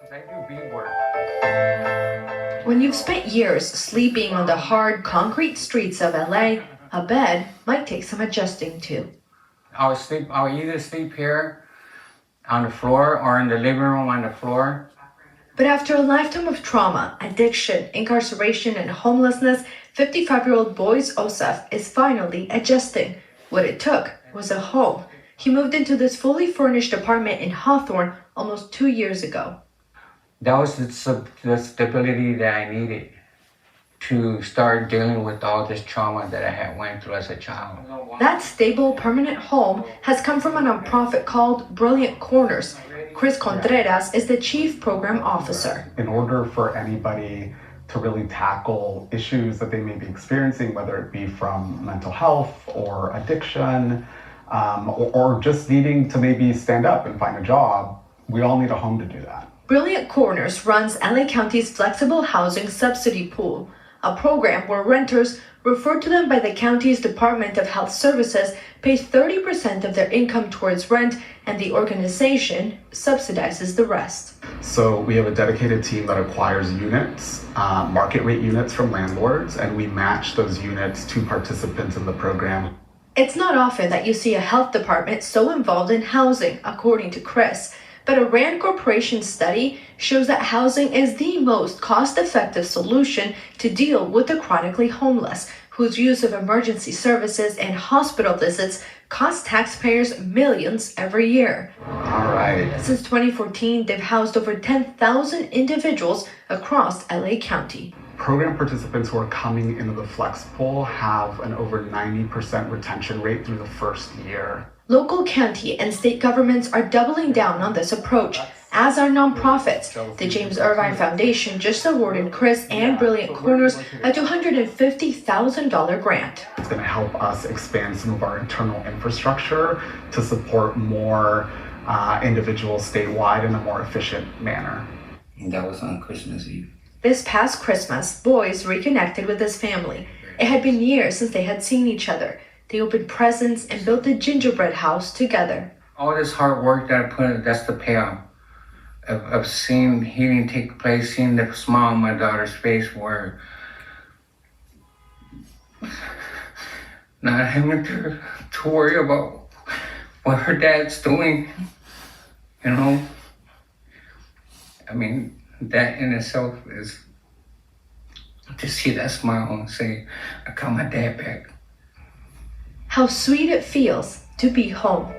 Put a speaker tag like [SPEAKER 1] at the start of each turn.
[SPEAKER 1] I do bead work.
[SPEAKER 2] When you've spent years sleeping on the hard concrete streets of LA, a bed might take some adjusting to.
[SPEAKER 1] I would either sleep here on the floor or in the living room on the floor.
[SPEAKER 2] But after a lifetime of trauma, addiction, incarceration, and homelessness, 55-year-old Boyce Osef is finally adjusting. What it took was a home. He moved into this fully furnished apartment in Hawthorne almost 2 years ago.
[SPEAKER 1] That was the stability that I needed to start dealing with all this trauma that I had went through as a child.
[SPEAKER 2] That stable, permanent home has come from a nonprofit called Brilliant Corners. Chris Contreras is the chief program officer.
[SPEAKER 3] In order for anybody to really tackle issues that they may be experiencing, whether it be from mental health or addiction, or just needing to maybe stand up and find a job, we all need a home to do that.
[SPEAKER 2] Brilliant Corners runs LA County's Flexible Housing Subsidy Pool, a program where renters, referred to them by the county's Department of Health Services, pays 30% of their income towards rent, and the organization subsidizes the rest.
[SPEAKER 3] So we have a dedicated team that acquires units, market rate units from landlords, and we match those units to participants in the program.
[SPEAKER 2] It's not often that you see a health department so involved in housing, according to Chris. But a Rand Corporation study shows that housing is the most cost-effective solution to deal with the chronically homeless, whose use of emergency services and hospital visits cost taxpayers millions every year.
[SPEAKER 3] All right.
[SPEAKER 2] Since 2014, they've housed over 10,000 individuals across LA County.
[SPEAKER 3] Program participants who are coming into the Flex Pool have an over 90% retention rate through the first year.
[SPEAKER 2] Local, county, and state governments are doubling down on this approach, as are nonprofits. The James Irvine Foundation just awarded Chris and Brilliant Corners a $250,000 grant.
[SPEAKER 3] It's going to help us expand some of our internal infrastructure to support more individuals statewide in a more efficient manner.
[SPEAKER 1] And that was on Christmas Eve.
[SPEAKER 2] This past Christmas, Boyce reconnected with his family. It had been years since they had seen each other. They opened presents and built a gingerbread house together.
[SPEAKER 1] All this hard work that I put in, that's the payoff of seeing healing take place, seeing the smile on my daughter's face where not having to worry about what her dad's doing, you know? I mean, that in itself is to see that smile and say, I got my dad back.
[SPEAKER 2] How sweet it feels to be home.